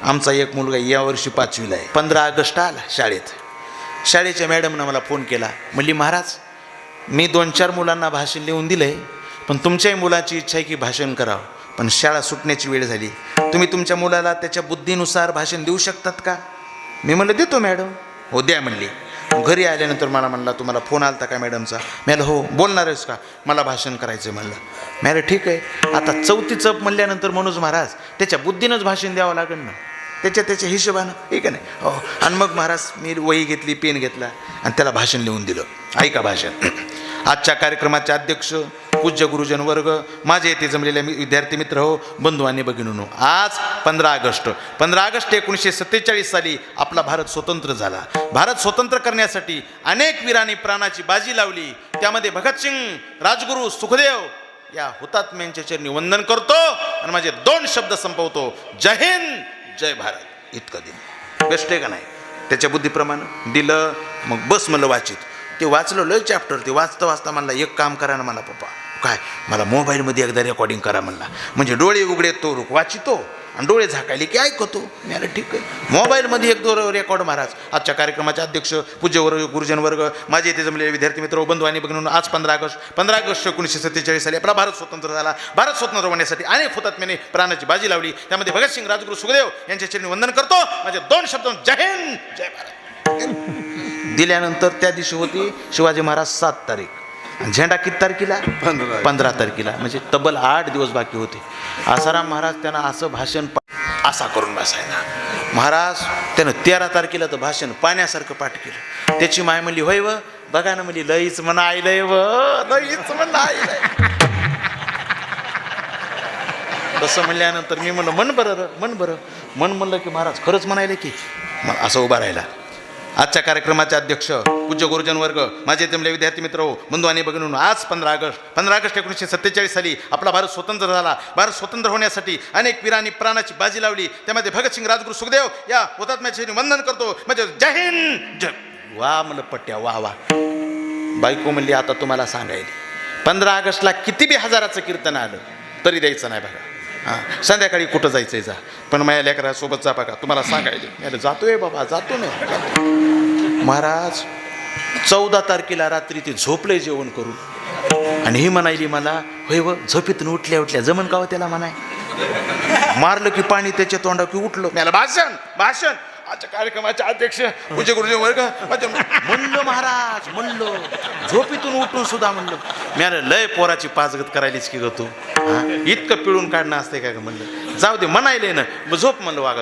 आमचा एक मुलगा यावर्षी 5वीला आहे. 15 ऑगस्ट आला शाळेत. शाळेच्या मॅडमनं मला फोन केला, म्हणली महाराज मी 2-4 मुलांना भाषण लिहून दिलं आहे, पण तुमच्याही मुलाची इच्छा आहे की भाषण करावं, पण शाळा सुटण्याची वेळ झाली, तुम्ही तुमच्या मुलाला त्याच्या बुद्धीनुसार भाषण देऊ शकतात का? मी म्हणलं देतो मॅडम. हो द्या म्हणली. घरी आल्यानंतर मला म्हणला तुम्हाला फोन आलता का मॅडमचा? म्हणलं हो. बोलणार आहेस का? मला भाषण करायचं म्हणलं. म्हणलं ठीक आहे. आता 4थी चप म्हणल्यानंतर मनोज महाराज त्याच्या बुद्धीनंच भाषण द्यावं लागेल ना, त्याच्या हिशोबानं, ठीक आहे नाही हो. आणि मग महाराज मी वही घेतली, पेन घेतला आणि त्याला भाषण लिहून दिलं. ऐका भाषण. आजच्या कार्यक्रमाचे अध्यक्ष पूज्य गुरुजन वर्ग, माझे येथे जमलेले विद्यार्थी मित्र हो, बंधू आणि भगिनींनो, आज 15 ऑगस्ट 1947 साली आपला भारत स्वतंत्र झाला. भारत स्वतंत्र करण्यासाठी अनेक वीरांनी प्राणाची बाजी लावली. त्यामध्ये भगतसिंग, राजगुरू, सुखदेव या हुतात्म्यांच्या चरणी वंदन करतो आणि माझे 2 शब्द संपवतो. जय हिंद, जय भारत. इतकं दिन बेस्ट आहे का नाही? त्याच्या बुद्धीप्रमाणे दिलं. मग बस म्हणलं वाचित. ते वाचलं लय चॅप्टर. ते वाचता वाचता म्हणला एक काम करा ना मला पप्पा, काय मला मोबाईलमध्ये एकदा रेकॉर्डिंग करा म्हणला, म्हणजे डोळे उघडे तो वाचितो आणि डोळे झाकायले की ऐकतो. मी आलं ठीक आहे. मोबाईलमध्ये 1-2 रेकॉर्ड महाराज. आजच्या कार्यक्रमाचे अध्यक्ष पूज्य गुरुजन वर्ग, माझे येथे जमलेले विद्यार्थी मित्र, बंधू आणि भगिनींनो, आज 15 ऑगस्ट 1947 साली आपला भारत स्वतंत्र झाला. भारत स्वतंत्र होण्यासाठी अनेक हुतात्म्याने प्राणाची बाजी लावली. त्यामध्ये भगतसिंग, राजगुरू, सुखदेव यांच्या चरणी वंदन करतो. माझे 2 शब्द जय हिंद, जय भारत दिल्यानंतर त्या दिवशी होती शिवाजी महाराज 7 तारीख. झेंडा किती तारखेला? 15 तारखेला. म्हणजे तब्बल 8 दिवस बाकी होते. आसाराम महाराज त्यांना असं भाषण असा करून बसायला. महाराज त्यानं 13 तारखेला तर भाषण पाण्यासारखं पाठ केलं. त्याची माय म्हणली होय व बघा ना, म्हणली लईच म्हणा आईलय व लईच म्हणा आईलय. तसं म्हणल्यानंतर मी म्हणलं मन बरं मन बरं. मन म्हणलं की महाराज खरंच म्हणायला की मग असं उभा राहिला. आजच्या कार्यक्रमाचे अध्यक्ष पूज्य गुरुजन वर्ग, माझे जमले विद्यार्थी मित्र हो, बंधू आणि भगिनींनो, आज 15 ऑगस्ट 1947 साली आपला भारत स्वतंत्र झाला. भारत स्वतंत्र होण्यासाठी अनेक वीरांनी प्राणाची बाजी लावली. त्यामध्ये भगतसिंग, राजगुरू, सुखदेव या हुतात्म्याचे वंदन करतो. म्हणजे जय हिंद, जय. वा म्हणलं पट्ट्या, वा वा. बायको म्हणली आता तुम्हाला सांगायला 15 ऑगस्टला किती बी हजाराचं कीर्तन आलं तरी द्यायचं नाही बघा. हां, संध्याकाळी कुठं जायचंय जा, पण माझ्या लेकरासोबत जा बघा, तुम्हाला सांगायला. जातोय बाबा, जातो नाही. महाराज 14 तारखेला रात्री ते झोपले जेवण करून आणि ही म्हणायली मला होय व झोपेतून उठल्या जमन का त्याला म्हणाय. मारलं की पाणी त्याच्या तोंडा की उठलं. मला भाषण भाषण. आजच्या कार्यक्रमाचे अध्यक्ष पूज्य गुरुजी वर्ग म्हणलं महाराज म्हणलं झोपेतून उठून सुद्धा म्हणलं. मी लय पोराची पाचगत करायलीच की ग तू, इतकं पिळून काढणं असते काय का म्हणलं. जाऊ दे म्हणायले ना, झोप म्हणलं वागा.